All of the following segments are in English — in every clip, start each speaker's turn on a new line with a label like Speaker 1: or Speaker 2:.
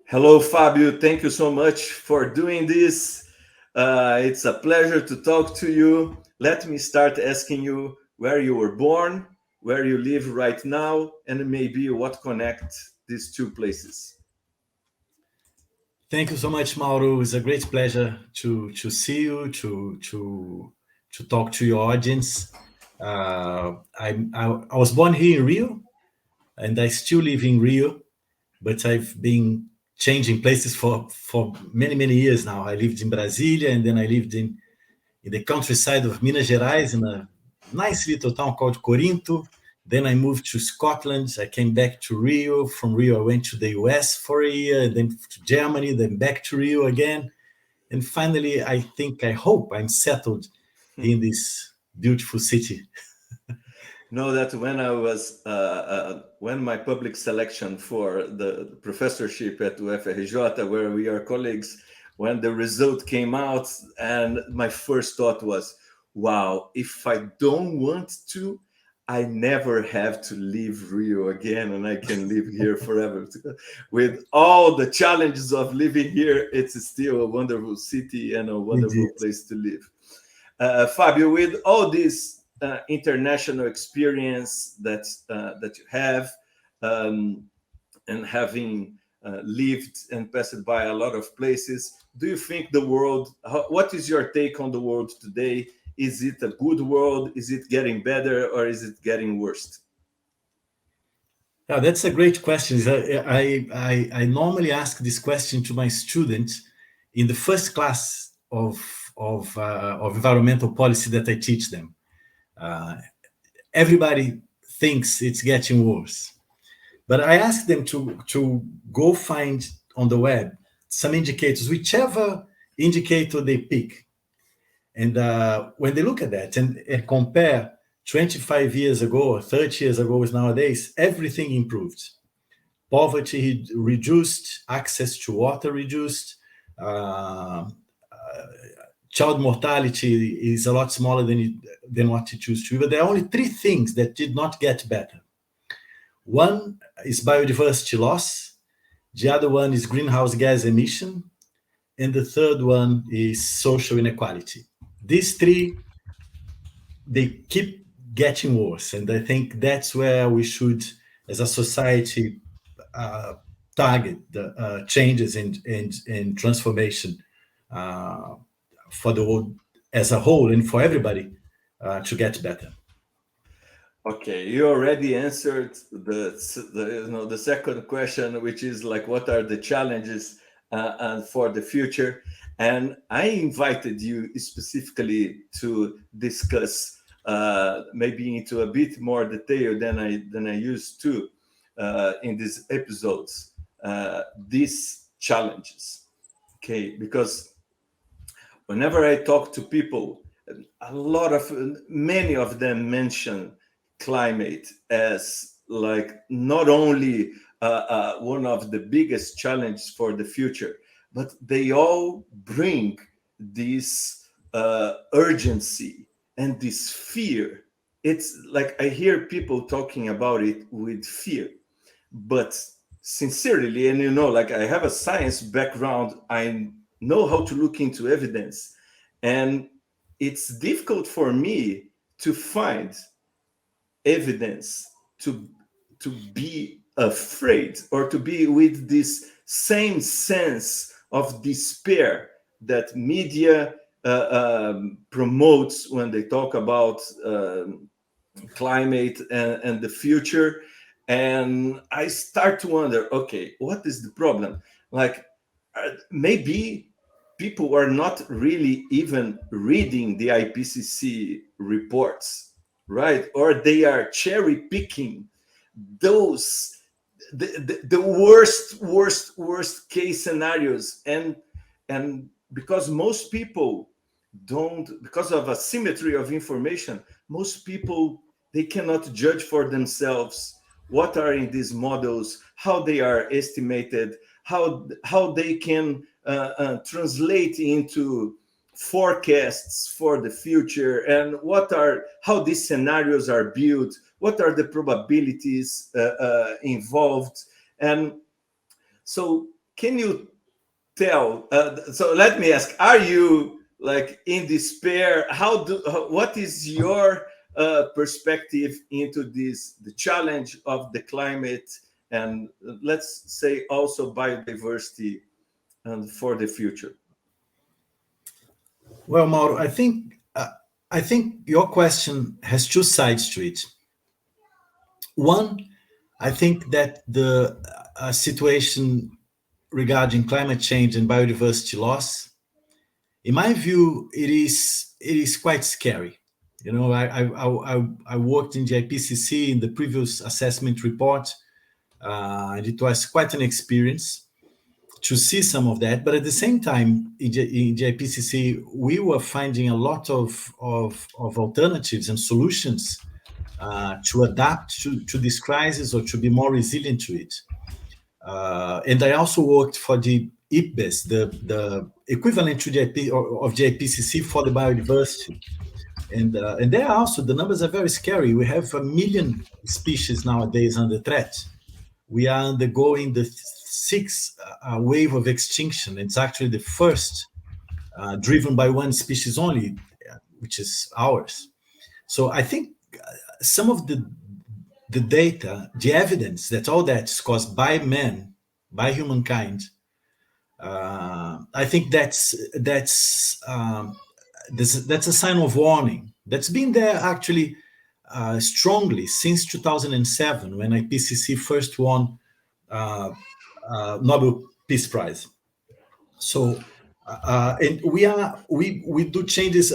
Speaker 1: Hello, Fabio. Thank you so much for doing this. It's a pleasure to talk to you. Let me start asking you where you were born, where you live right now, and maybe what connect these two places.
Speaker 2: Thank you so much, Mauro. It's a great pleasure to see you, to talk to your audience. I was born here in Rio, and I still live in Rio, but I've been changing places for many years now. I lived in Brasilia, and then I lived in the countryside of Minas Gerais, in a nice little town called Corinto. Then I moved to Scotland. I came back to Rio. From Rio, I went to the US for a year, and then to Germany, then back to Rio again. And finally, I hope I'm settled in this beautiful city.
Speaker 1: Know that when I was when my public selection for the professorship at UFRJ, where we are colleagues, when the result came out, and my first thought was, "Wow! If I don't want to, I never have to leave Rio again, and I can live here forever." With all the challenges of living here, it's still a wonderful city and a wonderful
Speaker 2: Indeed.
Speaker 1: place to live. Fabio, with all this international experience that you have, um, and having lived and passed by a lot of places, do you think the world? What is your take on the world today? Is it a good world? Is it getting better, or is it getting worse?
Speaker 2: Yeah, that's a great question. I normally ask this question to my students in the first class of environmental policy that I teach them. Uh, Everybody thinks it's getting worse, but I ask them to go find on the web some indicators, whichever indicator they pick, and when they look at that and compare 25 years ago or 30 years ago with nowadays, everything improved. Poverty reduced, access to water reduced, uh, child mortality is a lot smaller than what it used to be. But there are only three things that did not get better. One is biodiversity loss, the other one is greenhouse gas emission, and the third one is social inequality. These three, they keep getting worse, and I think that's where we should, as a society, uh, target the changes and transformation uh, for the world as a whole and for everybody to get better.
Speaker 1: Okay, you already answered the second question, which is like, what are the challenges and for the future? And I invited you specifically to discuss, maybe into a bit more detail than I used to in these episodes, these challenges. Okay, because whenever I talk to people, many of them mention climate as like not only one of the biggest challenges for the future, but they all bring this urgency and this fear. It's like I hear people talking about it with fear, but sincerely, and like I have a science background, I know how to look into evidence, and it's difficult for me to find evidence to be afraid or to be with this same sense of despair that media promotes when they talk about climate and the future. And I start to wonder, okay, what is the problem? Like, maybe people are not really even reading the IPCC reports, right? Or they are cherry picking those the worst case scenarios, and because most people don't, because of asymmetry of information, most people, they cannot judge for themselves what are in these models, how they are estimated, how they can translate into forecasts for the future, and what are how these scenarios are built, what are the probabilities involved. And so can you tell? So let me ask: are you like in despair? What is your perspective into this, the challenge of the climate, and let's say also biodiversity, and for the future?
Speaker 2: Well, Mauro, I think your question has two sides to it. One, I think that the situation regarding climate change and biodiversity loss, in my view, it is quite scary. You know, I worked in the IPCC in the previous assessment report, and it was quite an experience to see some of that. But at the same time, in the IPCC, we were finding a lot of alternatives and solutions to adapt to this crisis or to be more resilient to it. And I also worked for the IPBES, the equivalent to of the IPCC for the biodiversity. And there also, the numbers are very scary. We have 1 million species nowadays under threat. We are undergoing the sixth wave of extinction. It's actually the first driven by one species only, which is ours. So I think some of the data, the evidence that all that is caused by man, by humankind, I think that's a sign of warning that's been there actually strongly since 2007, when IPCC first won Nobel Peace Prize. So, and we do changes.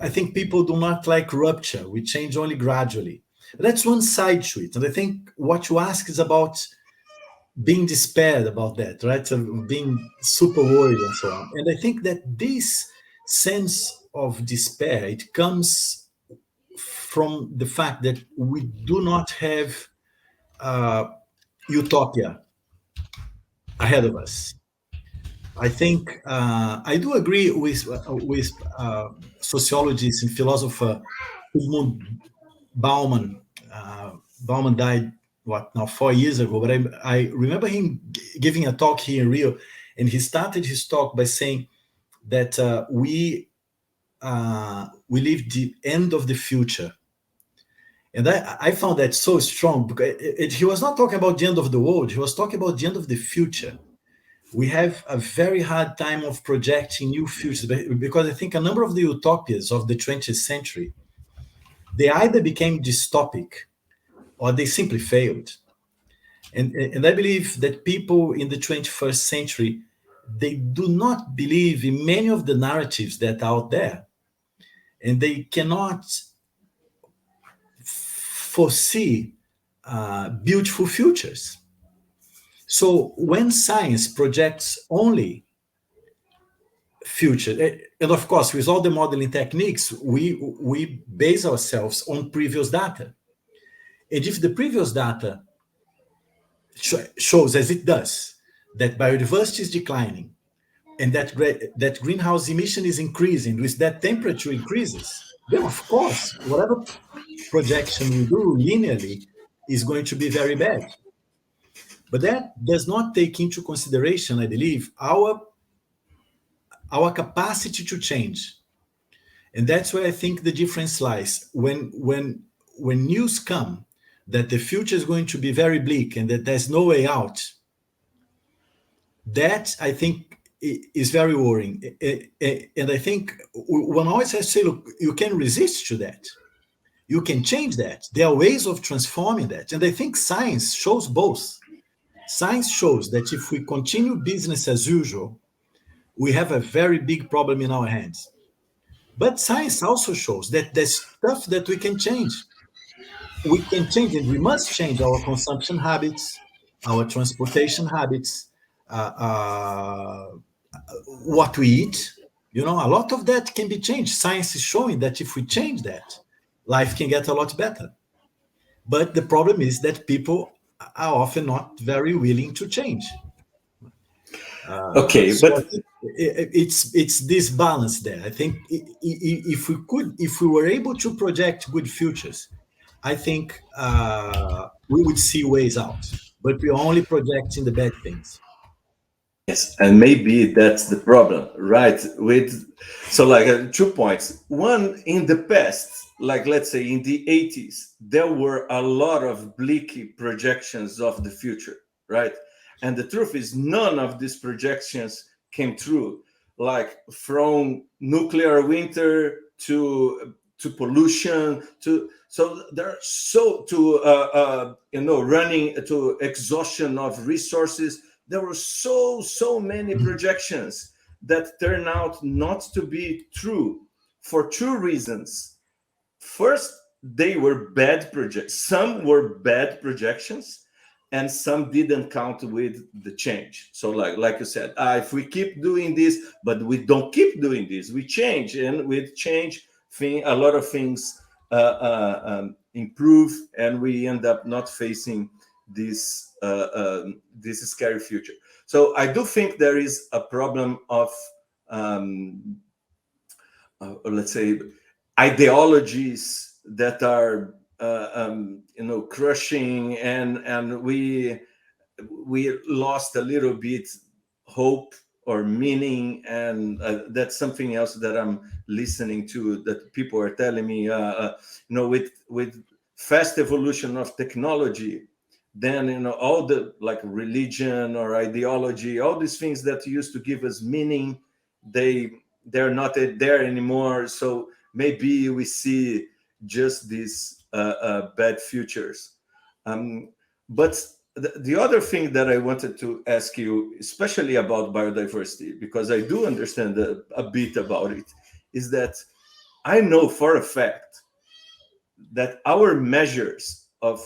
Speaker 2: I think people do not like rupture. We change only gradually. That's one side to it. And I think what you ask is about being despaired about that, right? So being super worried and so on. And I think that this sense of despair, it comes from the fact that we do not have utopia ahead of us. I think I do agree with sociologist and philosopher Zygmunt Bauman. Bauman died what now 4 years ago, but I remember him giving a talk here in Rio, and he started his talk by saying that we live the end of the future. And I found that so strong, because he was not talking about the end of the world. He was talking about the end of the future. We have a very hard time of projecting new futures, because I think a number of the utopias of the 20th century, they either became dystopic or they simply failed. And I believe that people in the 21st century, they do not believe in many of the narratives that are out there, and they cannot foresee beautiful futures. So when science projects only future, and of course, with all the modeling techniques, we base ourselves on previous data. And if the previous data shows, as it does, that biodiversity is declining and that greenhouse emission is increasing, with that temperature increases, then of course, whatever projection we do linearly is going to be very bad. But that does not take into consideration, I believe, our capacity to change. And that's where I think the difference lies. When news come that the future is going to be very bleak and that there's no way out, that I think is very worrying. And I think one always has to say, look, you can resist to that. You can change that. There are ways of transforming that. And I think science shows both. Science shows that if we continue business as usual, we have a very big problem in our hands. But science also shows that there's stuff that we can change. We can change it. We must change our consumption habits, our transportation habits, what we eat. You know, a lot of that can be changed. Science is showing that if we change that, life can get a lot better. But the problem is that people are often not very willing to change.
Speaker 1: Okay,
Speaker 2: so
Speaker 1: but
Speaker 2: it's this balance there. I think if we were able to project good futures, I think we would see ways out. But we're only projecting the bad things.
Speaker 1: Yes, and maybe that's the problem, right? With so like 2 points. One, in the past, like let's say in the 80s, there were a lot of bleak projections of the future, right? And the truth is, none of these projections came true. Like from nuclear winter to pollution to so there are so to running to exhaustion of resources. There were so many projections that turn out not to be true for two reasons. First, they were bad projections. Some were bad projections, and some didn't count with the change. So, like you said, if we keep doing this, but we don't keep doing this, we change, and with change, a lot of things improve, and we end up not facing this scary future. So, I do think there is a problem of um, let's say ideologies that are crushing, and we lost a little bit hope or meaning, and that's something else that I'm listening to, that people are telling me with fast evolution of technology, then all the like religion or ideology, all these things that used to give us meaning, they're not there anymore. So maybe we see just these bad futures. But the other thing that I wanted to ask you, especially about biodiversity, because I do understand a bit about it, is that I know for a fact that our measurements of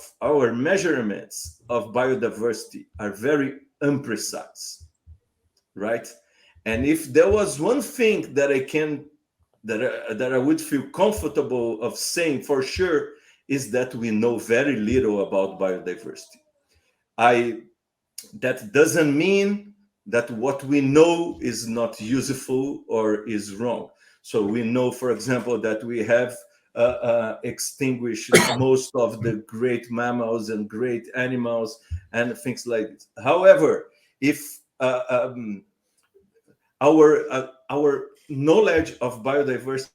Speaker 1: biodiversity are very imprecise, right? And if there was one thing that I would feel comfortable of saying for sure, is that we know very little about biodiversity. I That doesn't mean that what we know is not useful or is wrong. So we know, for example, that we have extinguished most of the great mammals and great animals and things like this. However, if our knowledge of biodiversity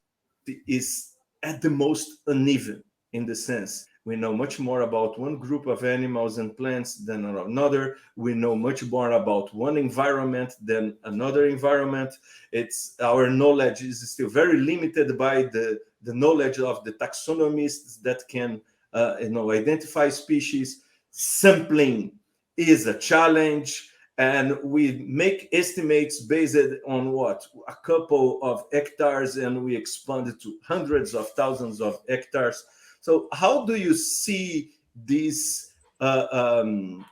Speaker 1: is at the most uneven, in the sense we know much more about one group of animals and plants than another. We know much more about one environment than another environment. It's Our knowledge is still very limited by the knowledge of the taxonomists that can identify species. Sampling is a challenge, and we make estimates based on what, a couple of hectares, and we expand it to hundreds of thousands of hectares. So how do you see this the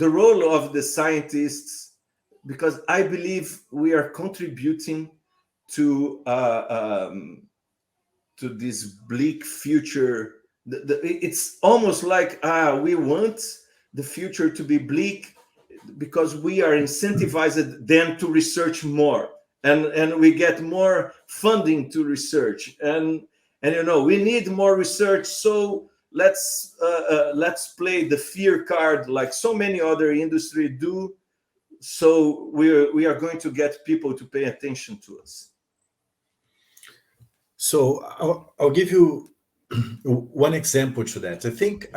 Speaker 1: role of the scientists? Because I believe we are contributing to this bleak future. It's almost like we want the future to be bleak because we are incentivized then to research more, and we get more funding to research, and we need more research. So let's play the fear card like so many other industries do. So we are going to get people to pay attention to us.
Speaker 2: So I'll give you one example to that. I think,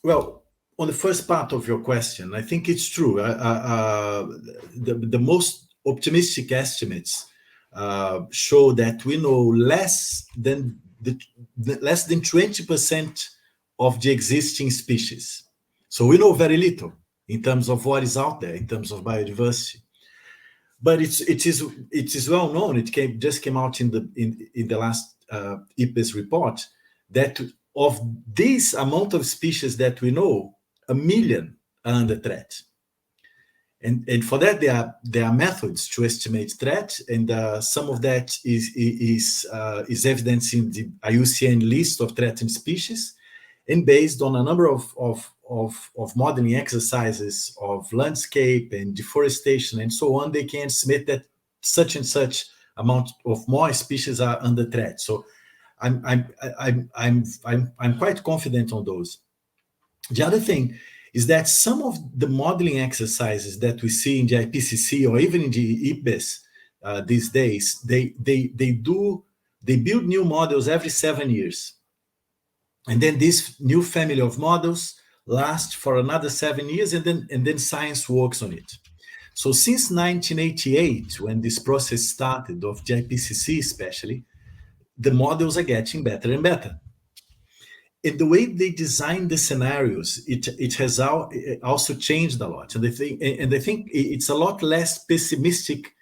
Speaker 2: well, on the first part of your question, I think it's true. The most optimistic estimates show that we know less than 20% of the existing species. So we know very little in terms of what is out there in terms of biodiversity. But it is well known. Just came out in the last IPCC report that of this amount of species that we know, 1 million are under threat. And for that, there are methods to estimate threat, and some of that is evidenced in the IUCN list of threatened species, and based on a number of modeling exercises of landscape and deforestation and so on, they can estimate that such and such amount of more species are under threat. So I'm quite confident on those. The other thing is that some of the modeling exercises that we see in the IPCC or even in the IPBES these days, they build new models every 7 years, and then this new family of models last for another 7 years, and then science works on it. So since 1988, when this process started of the IPCC especially, the models are getting better and better. And the way they design the scenarios, it has also changed a lot. And I think it's a lot less pessimistic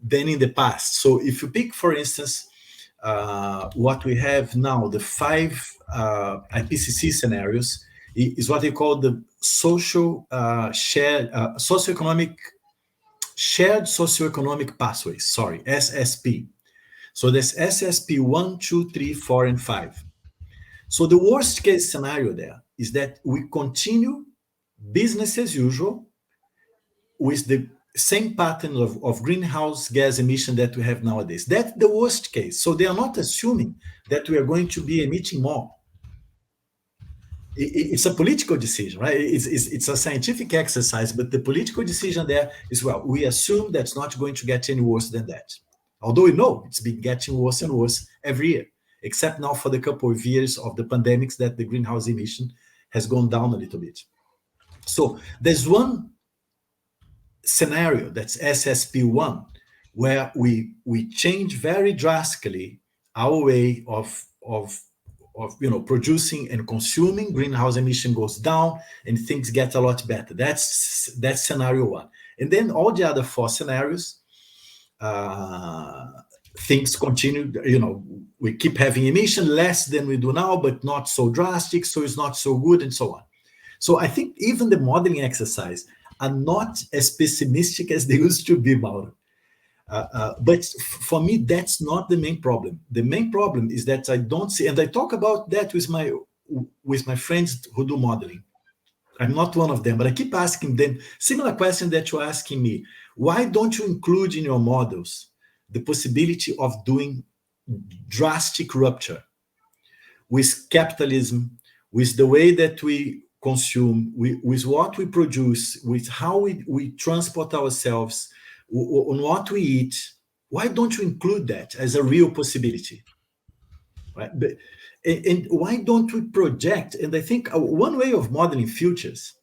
Speaker 2: than in the past. So if you pick, for instance, what we have now, the five IPCC scenarios, is what they call the socioeconomic shared socioeconomic pathways. Sorry, SSP. So there's SSP 1, 2, 3, 4, and 5. So the worst case scenario there is that we continue business as usual with the same pattern of greenhouse gas emission that we have nowadays. That's the worst case. So they are not assuming that we are going to be emitting more. It's a political decision, right? It's a scientific exercise, but the political decision there is, well, we assume that's not going to get any worse than that. Although we know it's been getting worse and worse every year, except now for the couple of years of the pandemics that the greenhouse emission has gone down a little bit. So there's one scenario that's SSP1, where we change very drastically our way of producing and consuming. Greenhouse emission goes down and things get a lot better. That's scenario one. And then all the other four scenarios, things continue. We keep having emission less than we do now, but not so drastic, so it's not so good, and so on. So I think even the modeling exercise are not as pessimistic as they used to be, Mauro. But for me, that's not the main problem. The main problem is that I don't see, and I talk about that with my friends who do modeling. I'm not one of them, but I keep asking them similar question that you're asking me. Why don't you include in your models the possibility of doing drastic rupture with capitalism, with the way that we consume, with what we produce, with how we transport ourselves, on what we eat? Why don't you include that as a real possibility? Right? And why don't we project? And I think one way of modeling futures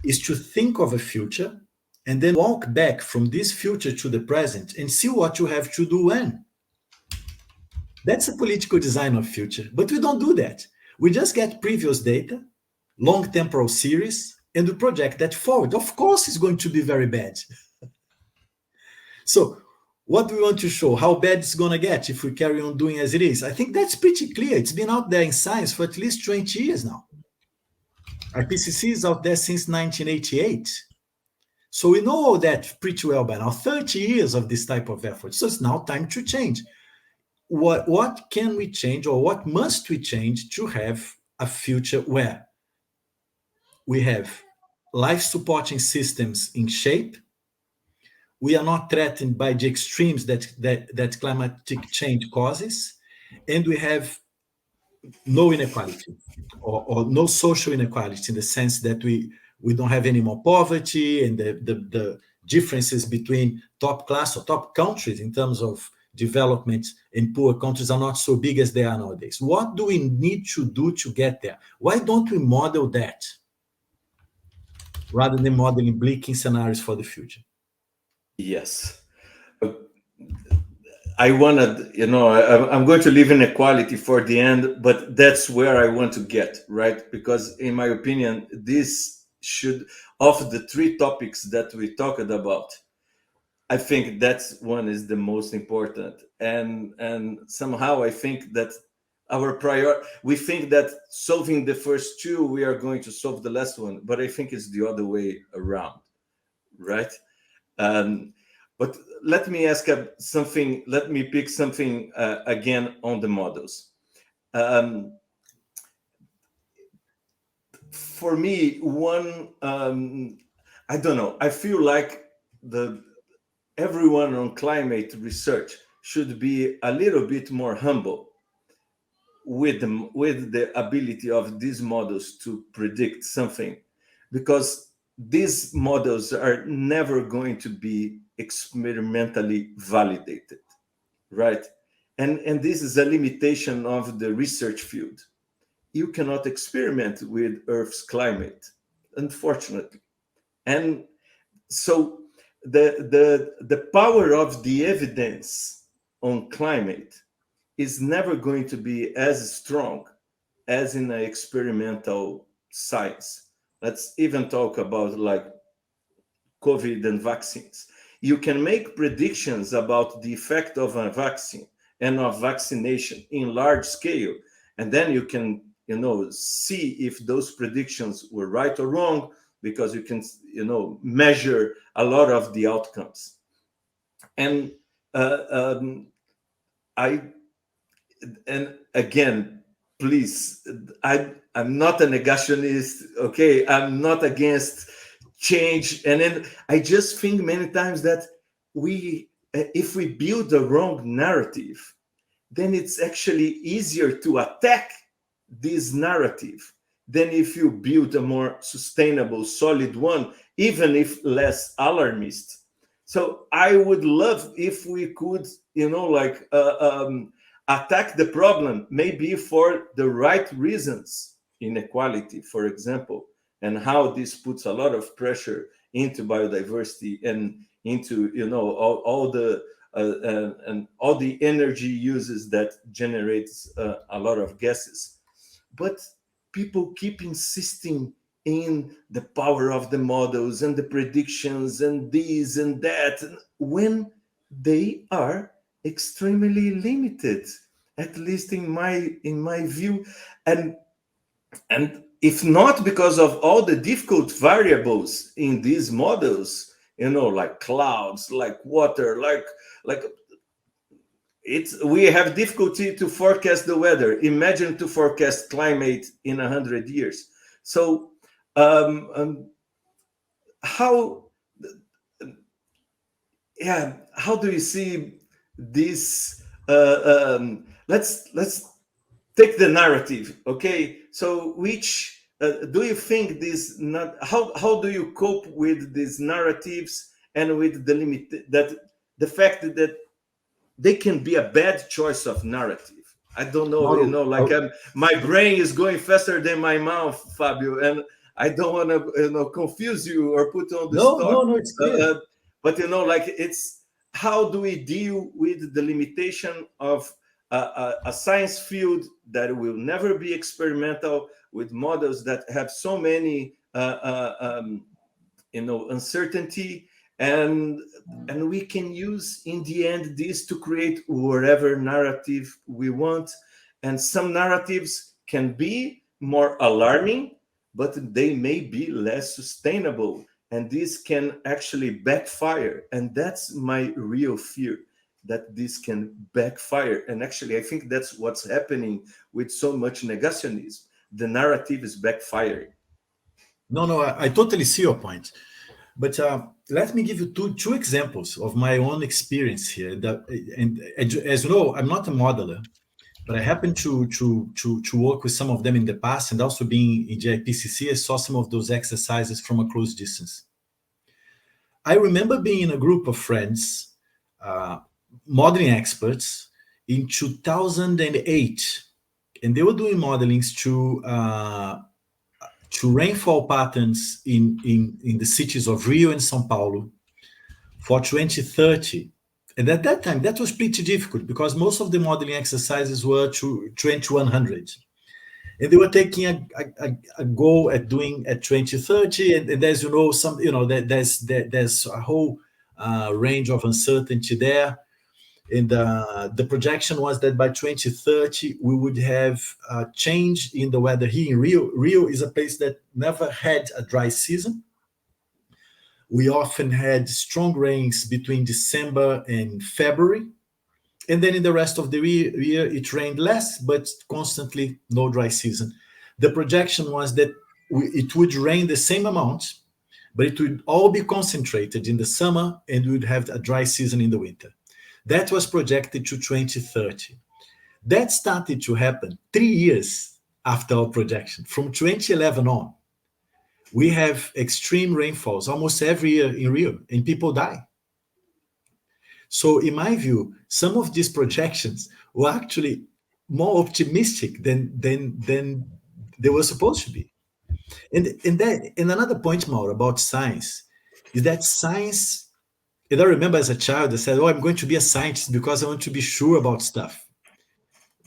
Speaker 2: is to think of a future and then walk back from this future to the present and see what you have to do when. That's a political design of future, but we don't do that. We just get previous data, long temporal series, and we project that forward. Of course, it's going to be very bad. So what do we want to show? How bad it's going to get if we carry on doing as it is? I think that's pretty clear. It's been out there in science for at least 20 years now. IPCC is out there since 1988. So we know all that pretty well by now, 30 years of this type of effort. So it's now time to change. What can we change, or what must we change to have a future where we have life supporting systems in shape, we are not threatened by the extremes that climatic change causes, and we have no inequality or no social inequality, in the sense that we don't have any more poverty, and the differences between top class or top countries in terms of development and poor countries are not so big as they are nowadays. What do we need to do to get there? Why don't we model that rather than modeling bleak scenarios for the future?
Speaker 1: Yes. I wanted, I'm going to leave inequality for the end, but that's where I want to get, right? Because in my opinion, this should, of the three topics that we talked about, I think that's one is the most important. And somehow I think that we think that solving the first two, we are going to solve the last one, but I think it's the other way around, right? But let me ask something. Let me pick something again on the models. For me, one, I don't know. I feel like everyone on climate research should be a little bit more humble. with the ability of these models to predict something, because these models are never going to be experimentally validated, right? And this is a limitation of the research field. You cannot experiment with Earth's climate, unfortunately. And so the power of the evidence on climate is never going to be as strong as in an experimental science. Let's even talk about like COVID and vaccines. You can make predictions about the effect of a vaccine and of vaccination in large scale, and then you can, see if those predictions were right or wrong, because you can, measure a lot of the outcomes. And uh, um, I and again, please, I'm not a negationist. Okay, I'm not against change. And then I just think many times that if we build the wrong narrative, then it's actually easier to attack this narrative than if you build a more sustainable, solid one, even if less alarmist. So I would love if we could, attack the problem, maybe for the right reasons, inequality, for example, and how this puts a lot of pressure into biodiversity and into, all the and all the energy uses that generates a lot of gases. But people keep insisting in the power of the models and the predictions and this and that, when they are extremely limited, at least in my view. And if not because of all the difficult variables in these models, like clouds, like water, like it's we have difficulty to forecast the weather. Imagine to forecast climate in 100 years. So how how do you see this? Let's take the narrative, okay? So which do you think this not how do you cope with these narratives, and with the limit that the fact that they can be a bad choice of narrative? I don't know,
Speaker 2: Mauro,
Speaker 1: my brain is going faster than my mouth, Fabio, and I don't want to confuse you or put you on the spot.
Speaker 2: no, it's
Speaker 1: Uh,
Speaker 2: clear.
Speaker 1: uh, but it's how do we deal with the limitation of a science field that will never be experimental, with models that have so many uncertainty, and we can use in the end this to create whatever narrative we want. And some narratives can be more alarming, but they may be less sustainable, and this can actually backfire. And that's my real fear, that this can backfire. And actually I think that's what's happening with so much negationism. The narrative is backfiring.
Speaker 2: No, I totally see your point. But let me give you two examples of my own experience here. And as you know, I'm not a modeler, but I happen to work with some of them in the past, and also being in the IPCC, I saw some of those exercises from a close distance. I remember being in a group of friends, uh, modeling experts, in 2008, and they were doing modelings to rainfall patterns in the cities of Rio and São Paulo for 2030. And at that time, that was pretty difficult because most of the modeling exercises were to 2100. And they were taking a go at doing at 2030. And as you know, there's a whole range of uncertainty there. And the projection was that by 2030, we would have a change in the weather here in Rio. Rio is a place that never had a dry season. We often had strong rains between December and February. And then in the rest of the year, it rained less, but constantly no dry season. The projection was that it would rain the same amount, but it would all be concentrated in the summer, and we would have a dry season in the winter. That was projected to 2030. That started to happen 3 years after our projection. From 2011 on, we have extreme rainfalls almost every year in Rio, and people die. So in my view, some of these projections were actually more optimistic than they were supposed to be. And another point, Mauro, about science is that science, and I remember as a child, I said, oh, I'm going to be a scientist because I want to be sure about stuff.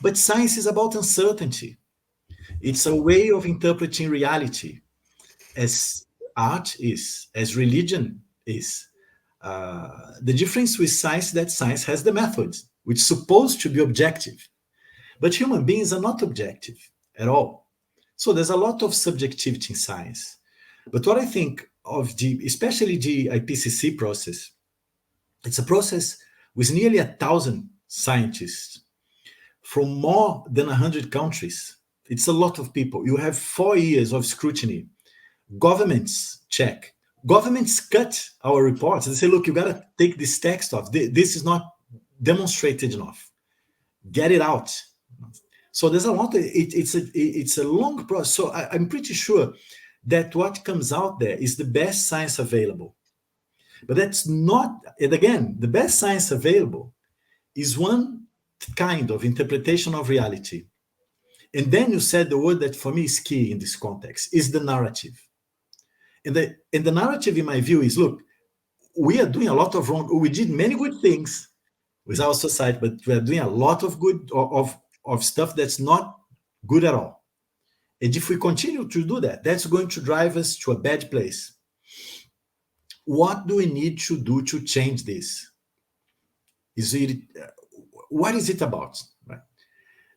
Speaker 2: But science is about uncertainty. It's a way of interpreting reality, as art is, as religion is. The difference with science is that science has the methods, which is supposed to be objective. But human beings are not objective at all. So there's a lot of subjectivity in science. But what I think of especially the IPCC process, it's a process with nearly 1,000 scientists from more than 100 countries. It's a lot of people. You have 4 years of scrutiny. Governments check. Governments cut our reports and say, look, you got to take this text off. This is not demonstrated enough. Get it out. So there's a lot. It's a long process. So I'm pretty sure that what comes out there is the best science available. But that's not, and again, the best science available is one kind of interpretation of reality. And then you said the word that for me is key in this context, is the narrative. And the narrative, in my view, is, look, we are doing a lot of wrong. We did many good things with our society, but we are doing a lot of good, of stuff that's not good at all. And if we continue to do that, that's going to drive us to a bad place. What do we need to do to change this? What is it about? Right?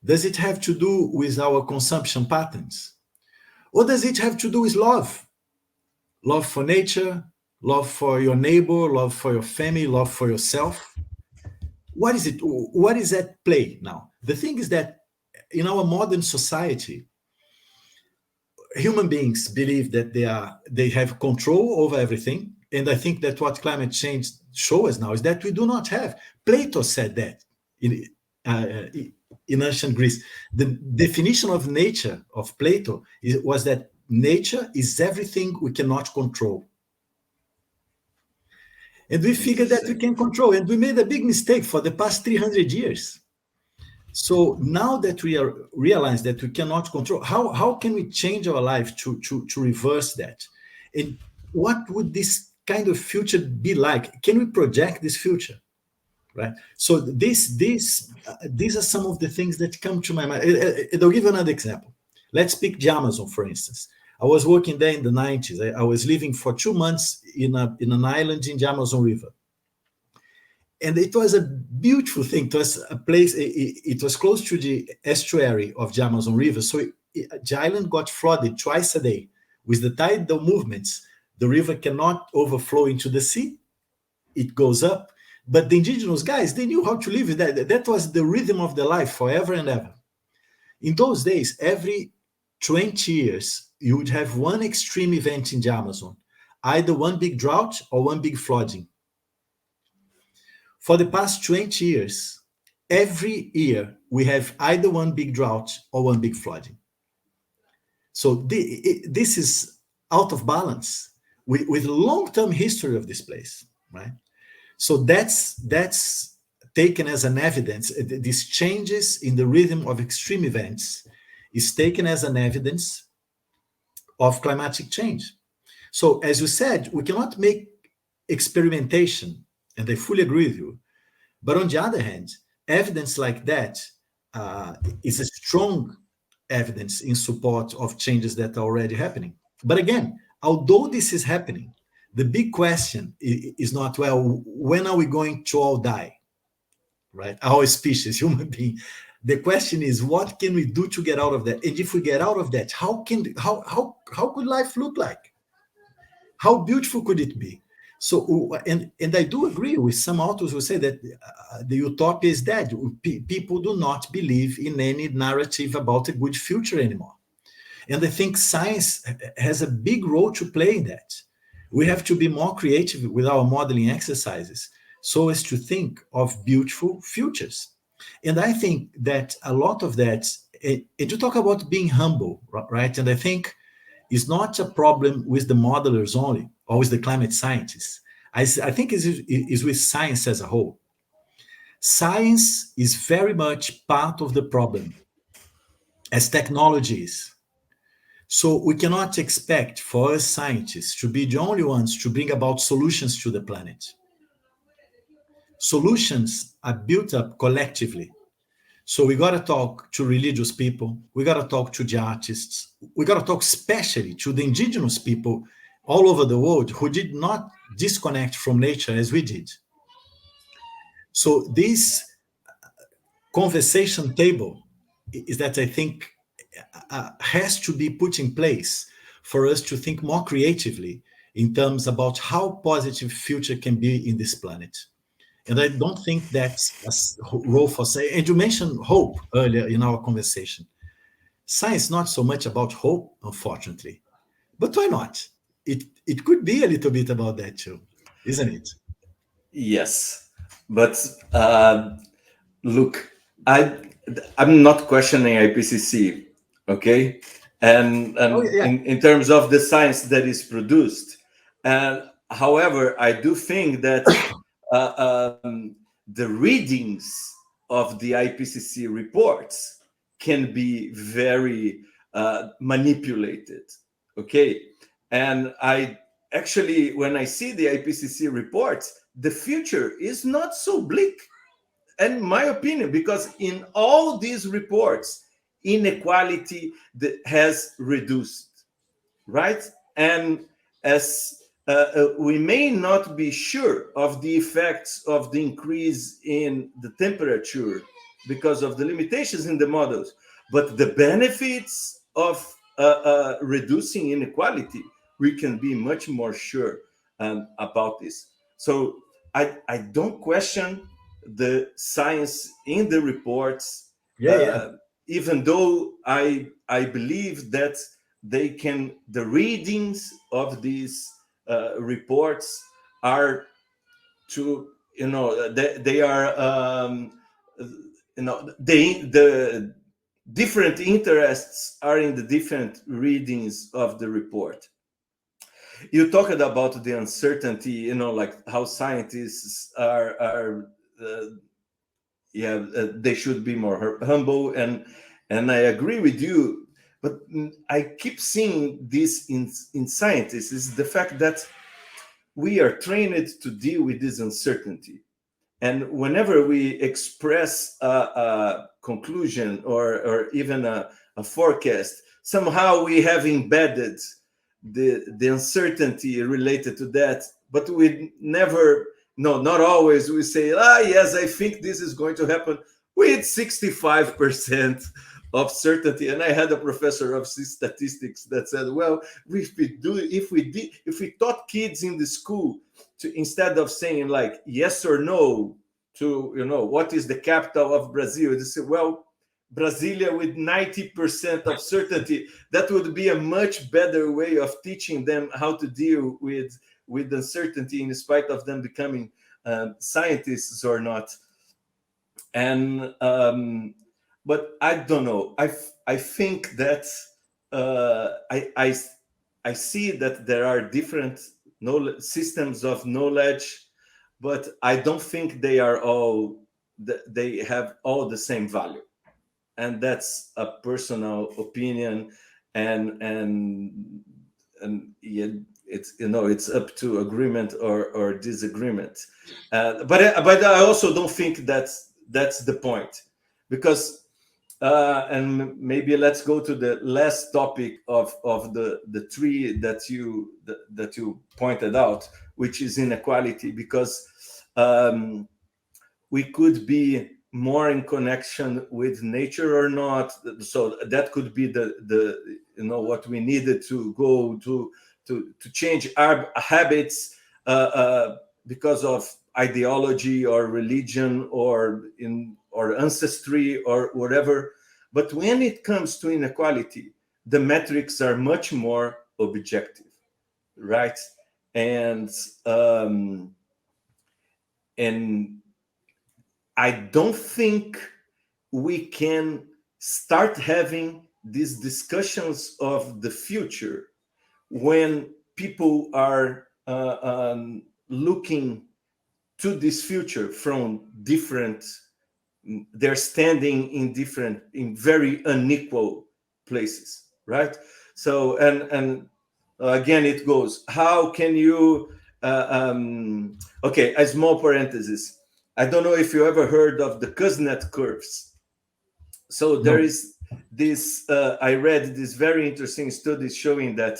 Speaker 2: Does it have to do with our consumption patterns? Or does it have to do with love? Love for nature, love for your neighbor, love for your family, love for yourself? What is it? What is at play now? The thing is that in our modern society, human beings believe that they have control over everything. And I think that what climate change shows us now is that we do not have. Plato said that in ancient Greece. The definition of nature of Plato was that nature is everything we cannot control. And we figured that we can control. And we made a big mistake for the past 300 years. So now that we realize that we cannot control, how can we change our life to reverse that? And what would this kind of future be like? Can we project this future? Right. So these are some of the things that come to my mind. I'll give you another example. Let's pick the Amazon, for instance. I was working there in the 90s. I was living for 2 months in an island in the Amazon River. And it was a beautiful thing. It was a place, it was close to the estuary of the Amazon River. So the island got flooded twice a day. With the tidal movements, the river cannot overflow into the sea. It goes up. But the indigenous guys, they knew how to live with that. That was the rhythm of their life forever and ever. In those days, every 20 years, you would have one extreme event in the Amazon, either one big drought or one big flooding. For the past 20 years, every year, we have either one big drought or one big flooding. So this is out of balance with long-term history of this place, right? So that's taken as an evidence. These changes in the rhythm of extreme events is taken as an evidence of climatic change. So as you said, we cannot make experimentation, and I fully agree with you. But on the other hand, evidence like that is a strong evidence in support of changes that are already happening. But again, although this is happening, the big question is not, well, when are we going to all die? Right? Our species, human being. The question is, what can we do to get out of that? And if we get out of that, how could life look like? How beautiful could it be? So, and I do agree with some authors who say that the utopia is dead. People do not believe in any narrative about a good future anymore. And I think science has a big role to play in that. We have to be more creative with our modeling exercises so as to think of beautiful futures. And I think that a lot of that, and you talk about being humble, right? And I think it's not a problem with the modelers only, or with the climate scientists. I think it's with science as a whole. Science is very much part of the problem, as technology is. So we cannot expect for us scientists to be the only ones to bring about solutions to the planet. Solutions are built up collectively. So we got to talk to religious people. We got to talk to the artists. We got to talk especially to the indigenous people all over the world who did not disconnect from nature as we did. So this conversation table is that I think has to be put in place for us to think more creatively in terms about how positive future can be in this planet. And I don't think that's a role for say. And you mentioned hope earlier in our conversation. Science not so much about hope, unfortunately, but why not? It could be a little bit about that too, isn't it?
Speaker 1: Yes, but look, I'm not questioning IPCC, okay,
Speaker 2: Oh
Speaker 1: and
Speaker 2: yeah,
Speaker 1: in terms of the science that is produced, and however, I do think that the readings of the IPCC reports can be very manipulated, okay, and I actually when I see the IPCC reports, the future is not so bleak in my opinion, because in all these reports, inequality has reduced, right? And as we may not be sure of the effects of the increase in the temperature because of the limitations in the models, but the benefits of reducing inequality, we can be much more sure about this. So I don't question the science in the reports,
Speaker 2: yeah, yeah,
Speaker 1: uh, even though I believe that the readings of these reports are to they are the different interests are in the different readings of the report. You talked about the uncertainty, like how scientists are yeah, they should be more humble, and I agree with you. But I keep seeing this in scientists is the fact that we are trained to deal with this uncertainty, and whenever we express a conclusion or even a forecast, somehow we have embedded the uncertainty related to that, but we never, no, not always, we say, yes, I think this is going to happen with 65% of certainty. And I had a professor of statistics that said, well, if we taught kids in the school to, instead of saying like yes or no to what is the capital of Brazil, they say, well, Brasilia with 90% of certainty, that would be a much better way of teaching them how to deal with uncertainty in spite of them becoming scientists or not. And but I don't know, I think that I see that there are different knowledge, systems of knowledge, but I don't think they are all they have all the same value, and that's a personal opinion. And yeah, it's it's up to agreement or disagreement. But I also don't think that's the point, because and maybe let's go to the last topic of the three that you pointed out, which is inequality, because we could be more in connection with nature or not. So that could be the what we needed to go to change our habits because of ideology or religion or ancestry or whatever. But when it comes to inequality, the metrics are much more objective, right? And um, and I don't think we can start having these discussions of the future when people are looking to this future from different, they're standing in very unequal places, right? So and again it goes, how can you okay, a small parenthesis, I don't know if you ever heard of the Kuznets curves. So there
Speaker 2: No.
Speaker 1: is this I read this very interesting study showing that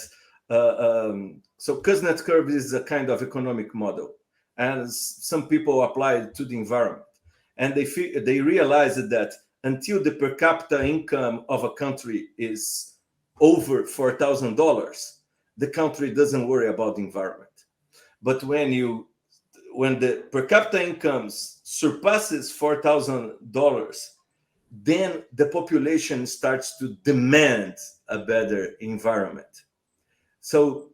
Speaker 1: so Kuznets curve is a kind of economic model, and some people apply it to the environment, and they realized that until the per capita income of a country is over $4,000, the country doesn't worry about the environment. But when the per capita incomes surpasses $4,000, then the population starts to demand a better environment. So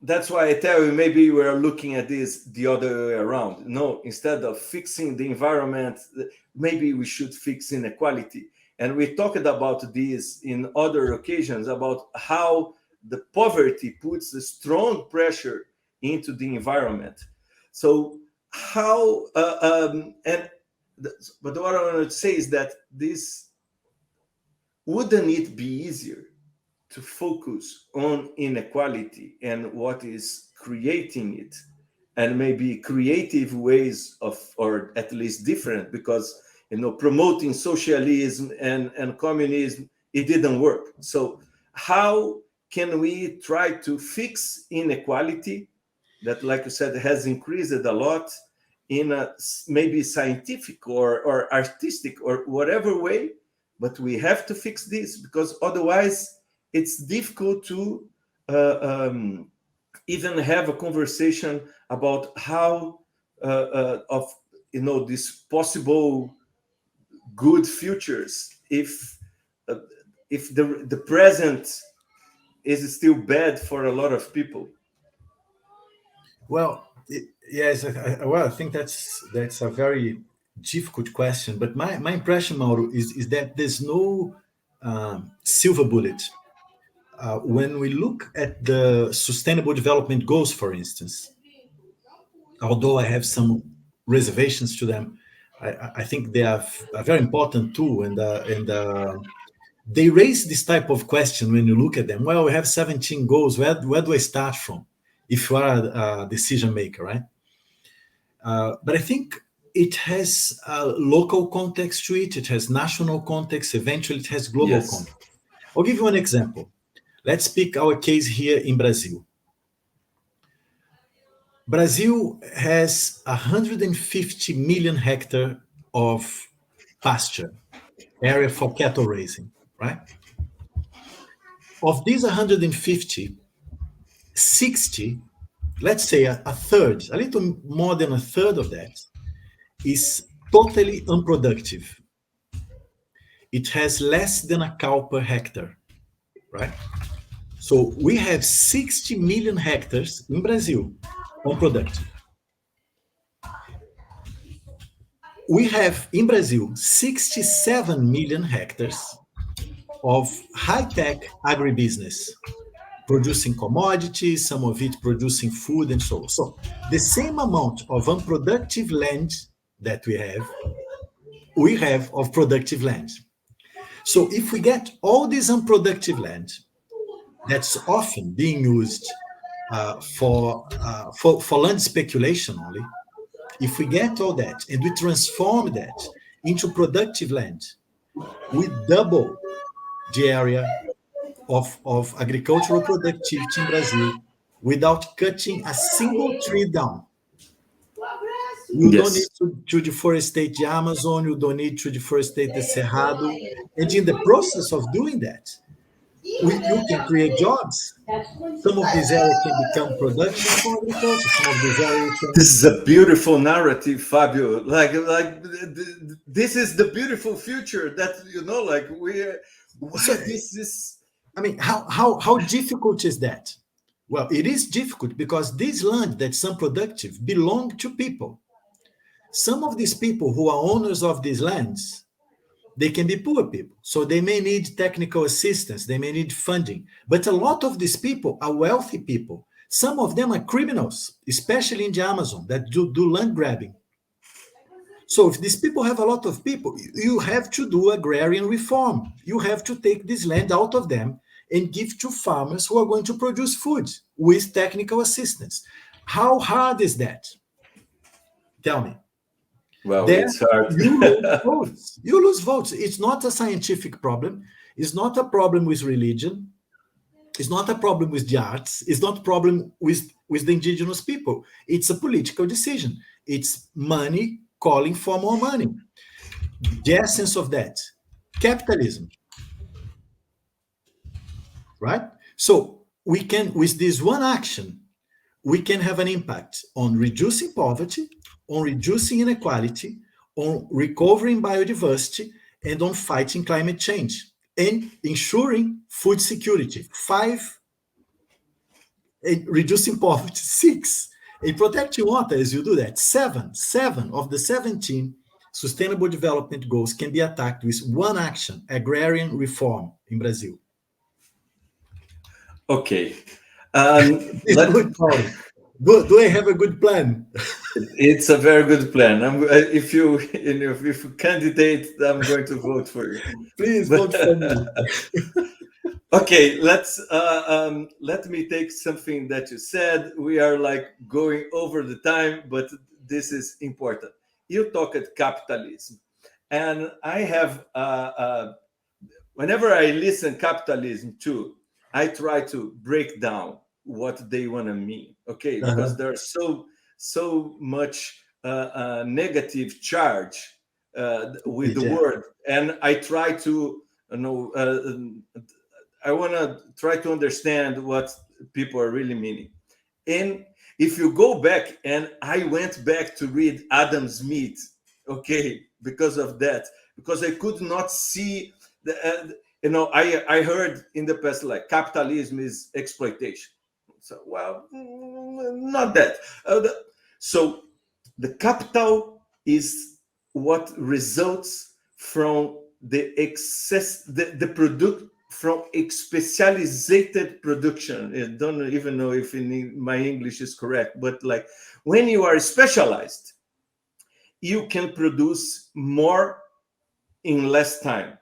Speaker 1: that's why I tell you, maybe we are looking at this the other way around. No, instead of fixing the environment, maybe we should fix inequality. And we talked about this in other occasions, about how the poverty puts a strong pressure into the environment. So how but what I want to say is that this, wouldn't it be easier to focus on inequality and what is creating it, and maybe creative ways of, or at least different, because promoting socialism and communism, it didn't work. So how can we try to fix inequality that, like you said, has increased a lot in a maybe scientific or artistic or whatever way, but we have to fix this, because otherwise it's difficult to even have a conversation about how of these possible good futures uh, if the present is still bad for a lot of people.
Speaker 2: Well, yes. Well, I think that's a very difficult question. But my impression, Mauro, is that there's no silver bullet. When we look at the Sustainable Development Goals, for instance, although I have some reservations to them, I think they are very important too, and they raise this type of question when you look at them. Well, we have 17 goals. Where do I start from? If you are a decision maker, right? But I think it has a local context to it. It has national context. Eventually, it has global
Speaker 1: Yes.
Speaker 2: context. I'll give you an example. Let's pick our case here in Brazil. Brazil has 150 million hectares of pasture area for cattle raising, right? Of these 150, 60, let's say a third, a little more than a third of that is totally unproductive. It has less than a cow per hectare, right? So we have 60 million hectares in Brazil unproductive. We have in Brazil 67 million hectares of high-tech agribusiness, producing commodities, some of it producing food and so on. So the same amount of unproductive land that we have of productive land. So if we get all this unproductive land that's often being used for land speculation only, if we get all that and we transform that into productive land, we double the area of agricultural productivity in Brazil without cutting a single tree down. You don't need
Speaker 1: Yes.
Speaker 2: to deforestate the Amazon, you don't need to deforestate the Cerrado. And in the process of doing that, you can create jobs. Some of this area can become production for agriculture, some of this area can.
Speaker 1: This is a beautiful narrative, Fabio. This is the beautiful future that like we're.
Speaker 2: So,
Speaker 1: Why this is?
Speaker 2: I mean, how difficult is that? Well, it is difficult because this land that's unproductive belong to people. Some of these people who are owners of these lands, they can be poor people. So they may need technical assistance, they may need funding. But a lot of these people are wealthy people. Some of them are criminals, especially in the Amazon, that do land grabbing. So if these people have a lot of people, you have to do agrarian reform. You have to take this land out of them and give to farmers who are going to produce food with technical assistance. How hard is that? Tell me.
Speaker 1: Well,
Speaker 2: There,
Speaker 1: it's hard.
Speaker 2: you lose votes. You lose votes. It's not a scientific problem. It's not a problem with religion. It's not a problem with the arts. It's not a problem with the indigenous people. It's a political decision. It's money calling for more money. The essence of that, capitalism, right? So we can, with this one action, we can have an impact on reducing poverty, on reducing inequality, on recovering biodiversity, and on fighting climate change, and ensuring food security. 5, reducing poverty. 6, and protecting water as you do that. 7 of the 17 sustainable development goals can be attacked with one action: agrarian reform in Brazil.
Speaker 1: Okay.
Speaker 2: Good, Paul. Do I have a good plan?
Speaker 1: It's a very good plan. If you candidate, I'm going to vote for you.
Speaker 2: Please vote for me.
Speaker 1: Okay, let me take something that you said. We are like going over the time, but this is important. You talked capitalism, and I have whenever I listen capitalism too, I try to break down what they want to mean. Okay, because there's so much negative charge with the word, and I try to I want to try to understand what people are really meaning. And if you go back, and I went back to read Adam Smith, okay, because of that, because I could not see the. I heard in the past like capitalism is exploitation. So, well, not that. So the capital is what results from the excess, the product from specialized production. I don't even know if my English is correct, but like when you are specialized, you can produce more in less time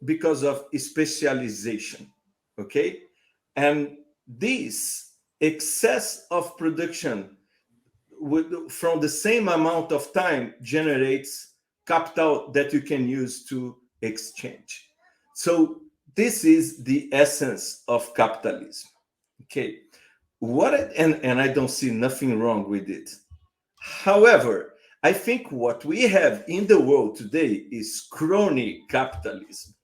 Speaker 1: because of specialization. Okay, and this excess of production from the same amount of time generates capital that you can use to exchange. So this is the essence of capitalism. Okay, and I don't see nothing wrong with it. However, I think what we have in the world today is crony capitalism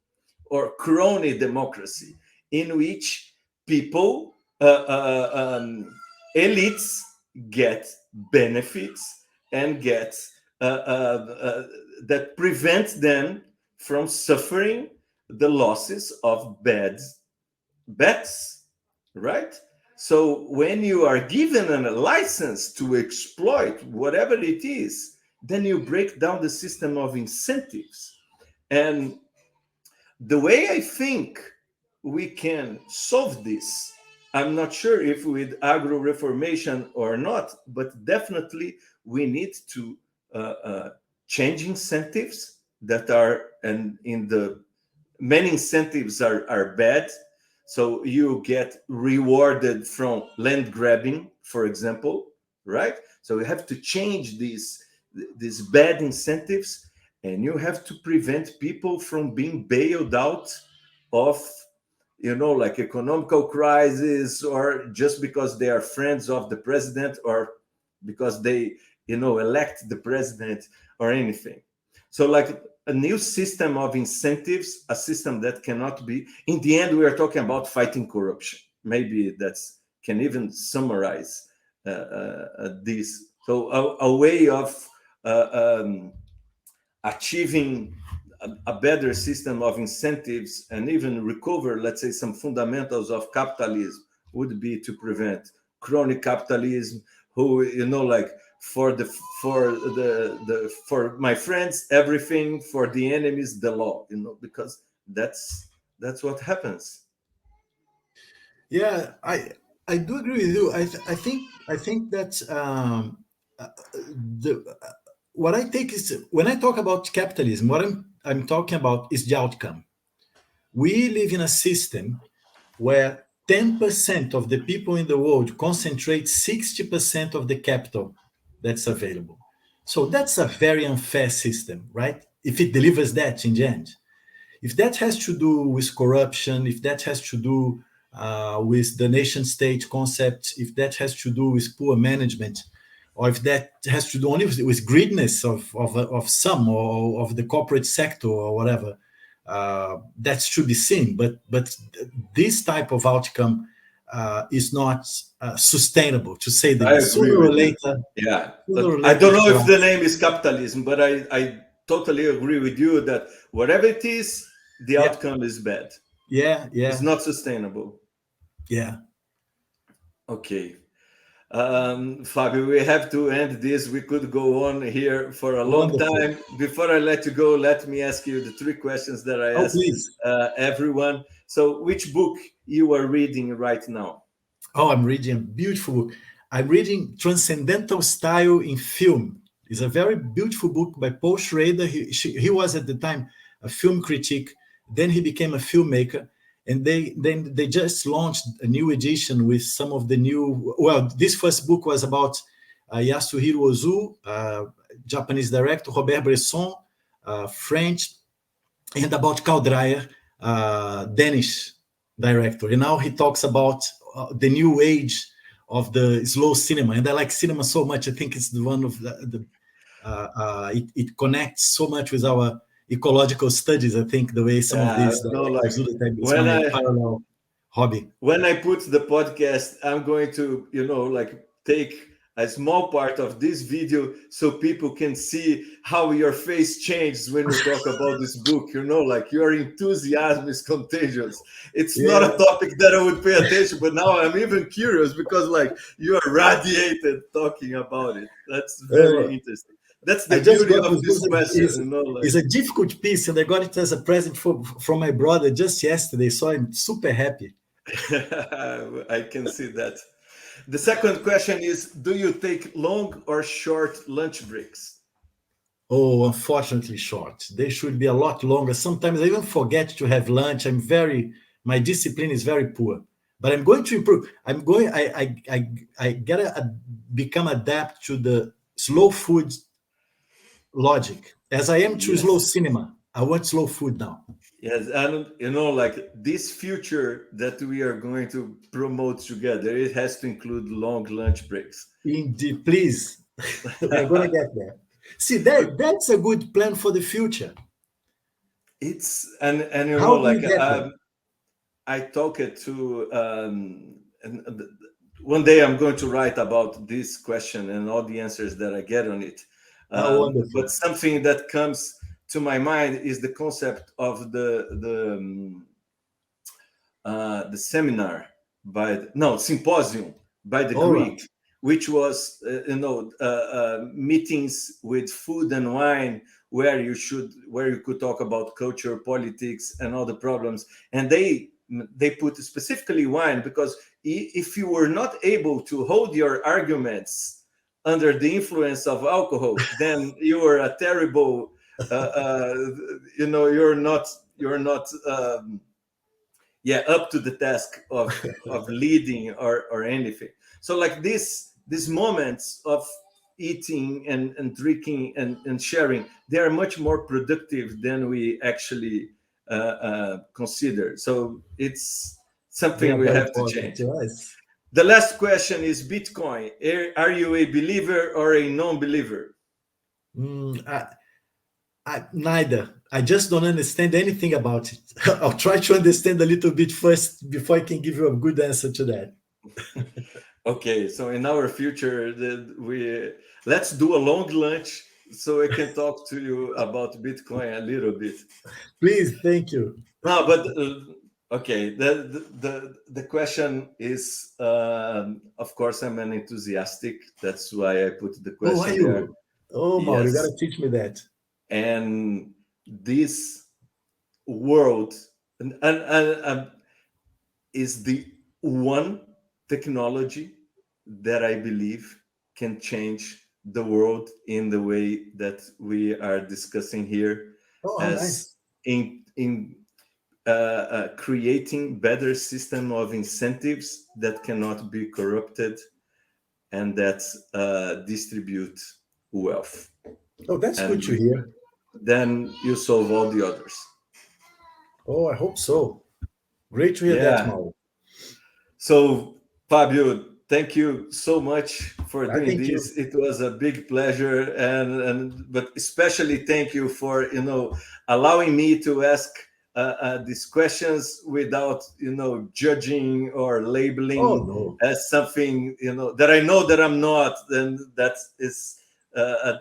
Speaker 1: or crony democracy, in which people, elites, get benefits and get that prevent them from suffering the losses of bad bets, right? So when you are given a license to exploit whatever it is, then you break down the system of incentives. And the way I think we can solve this, I'm not sure if with agro reformation or not, but definitely we need to change incentives that are, and in the many incentives are bad. So you get rewarded from land grabbing, for example, right? So we have to change these bad incentives, and you have to prevent people from being bailed out of, like economical crisis, or just because they are friends of the president, or because they, elect the president or anything. So like a new system of incentives, a system that cannot be, in the end, we are talking about fighting corruption. Maybe that's can even summarize this. So a way of achieving a better system of incentives and even recover, let's say, some fundamentals of capitalism would be to prevent chronic capitalism, who, like for the for my friends everything, for the enemies the law, because that's what happens.
Speaker 2: Yeah, I do agree with you. I think that uh, the what I take is when I talk about capitalism, what I'm talking about is the outcome. We live in a system where 10% of the people in the world concentrate 60% of the capital that's available. So that's a very unfair system, right? If it delivers that in the end. If that has to do with corruption, if that has to do with the nation state concept, if that has to do with poor management, or if that has to do only with greediness of some or of the corporate sector or whatever, that's to be seen. But this type of outcome is not sustainable, to say the
Speaker 1: I
Speaker 2: least.
Speaker 1: agree with you. Yeah,
Speaker 2: Sooner
Speaker 1: but
Speaker 2: or
Speaker 1: I
Speaker 2: later,
Speaker 1: don't
Speaker 2: it
Speaker 1: know if the
Speaker 2: collapses.
Speaker 1: name is capitalism, but I totally agree with you that whatever it is, the
Speaker 2: Yeah,
Speaker 1: outcome is bad.
Speaker 2: yeah,
Speaker 1: It's
Speaker 2: yeah,
Speaker 1: not sustainable.
Speaker 2: yeah.
Speaker 1: Okay. Fabio, we have to end this. We could go on here for a long
Speaker 2: Wonderful.
Speaker 1: time. Before I let you go, let me ask you the three questions that I
Speaker 2: Oh,
Speaker 1: ask
Speaker 2: please.
Speaker 1: everyone. So, which book you are reading right now?
Speaker 2: Oh, I'm reading a beautiful book. I'm reading Transcendental Style in Film. It's a very beautiful book by Paul Schrader. He was at the time a film critic. Then he became a filmmaker. And they just launched a new edition with some of the new. Well, this first book was about Yasuhiro Ozu, Japanese director, Robert Bresson, French, and about Karl Dreyer, Danish director. And now he talks about the new age of the slow cinema. And I like cinema so much. I think it's the one of it connects so much with our ecological studies. I think the way some of these
Speaker 1: No,
Speaker 2: directors
Speaker 1: like
Speaker 2: do that, it's
Speaker 1: when
Speaker 2: my
Speaker 1: I
Speaker 2: parallel hobby.
Speaker 1: when I put the podcast, I'm going to, like take a small part of this video so people can see how your face changes when you talk about this book. Like your enthusiasm is contagious. It's not a
Speaker 2: Yeah.
Speaker 1: topic that I would pay attention, but now I'm even curious because like you are radiated talking about it. That's very
Speaker 2: Uh,
Speaker 1: interesting. That's
Speaker 2: I
Speaker 1: the
Speaker 2: just
Speaker 1: beauty
Speaker 2: got
Speaker 1: of
Speaker 2: this book.
Speaker 1: this question,
Speaker 2: It's
Speaker 1: like
Speaker 2: a difficult piece, and I got it as a present from my brother just yesterday. So I'm super happy.
Speaker 1: I can see that. The second question is, do you take long or short lunch breaks?
Speaker 2: Oh, unfortunately short. They should be a lot longer. Sometimes I even forget to have lunch. My discipline is very poor. But I'm going to improve. I gotta become adapt to the slow food logic. As I am to slow
Speaker 1: Yes.
Speaker 2: cinema, I want slow food now.
Speaker 1: Yes, and like this future that we are going to promote together, it has to include long lunch breaks.
Speaker 2: Indeed, please. We're gonna get there. See, that's a good plan for the future.
Speaker 1: It's and
Speaker 2: How do we
Speaker 1: like
Speaker 2: get there?
Speaker 1: I talked to and one day I'm going to write about this question and all the answers that I get on it.
Speaker 2: Oh,
Speaker 1: But
Speaker 2: wonderful.
Speaker 1: something that comes to my mind is the concept of the seminar no symposium by the
Speaker 2: All right.
Speaker 1: Greek, which was meetings with food and wine where you could talk about culture, politics, and all the problems. And they put specifically wine because if you were not able to hold your arguments under the influence of alcohol, then you were a terrible you're not up to the task of leading or anything. So like these moments of eating and drinking and sharing, they are much more productive than we actually consider. So it's
Speaker 2: They
Speaker 1: something
Speaker 2: are
Speaker 1: we
Speaker 2: very
Speaker 1: have to
Speaker 2: important
Speaker 1: change.
Speaker 2: to us.
Speaker 1: The last question is Bitcoin. Are you a believer or a non-believer?
Speaker 2: Mm, neither. I just don't understand anything about it. I'll try to understand a little bit first before I can give you a good answer to that.
Speaker 1: Okay, so in our future, we let's do a long lunch so I can talk to you about Bitcoin a little bit.
Speaker 2: Please, thank you.
Speaker 1: No, but Okay, the question is, of course, I'm an enthusiastic. That's why I put the
Speaker 2: Oh, are
Speaker 1: question there.
Speaker 2: you? Oh, Mauro, you got to
Speaker 1: Yes,
Speaker 2: teach me that.
Speaker 1: and this world and is the one technology that I believe can change the world in the way that we are discussing here,
Speaker 2: Oh, how nice.
Speaker 1: as in creating better system of incentives that cannot be corrupted and that distribute wealth.
Speaker 2: Oh, that's good
Speaker 1: And
Speaker 2: to hear.
Speaker 1: then you solve all the others.
Speaker 2: Oh, I hope so. Great to hear that,
Speaker 1: Yeah.
Speaker 2: Mauro.
Speaker 1: So, Fabio, thank you so much for
Speaker 2: I
Speaker 1: doing
Speaker 2: thank
Speaker 1: this.
Speaker 2: you.
Speaker 1: It was a big pleasure, and but especially thank you for allowing me to ask these questions without judging or
Speaker 2: Oh,
Speaker 1: labeling
Speaker 2: no.
Speaker 1: as something that I know that I'm not. And that is,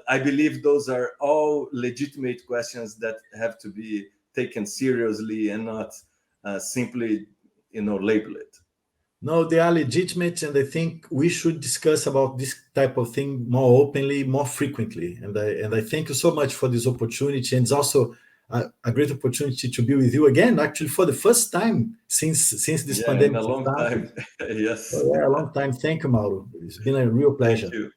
Speaker 1: I believe those are all legitimate questions that have to be taken seriously and not simply label it.
Speaker 2: No, they are legitimate, and I think we should discuss about this type of thing more openly, more frequently. And I thank you so much for this opportunity, and it's also a great opportunity to be with you again. Actually, for the first time since this
Speaker 1: Yeah, in
Speaker 2: pandemic
Speaker 1: a long
Speaker 2: started.
Speaker 1: time. Yes.
Speaker 2: Oh, yeah, a long time. Thank you, Mauro. It's been a real
Speaker 1: Thank
Speaker 2: pleasure.
Speaker 1: you.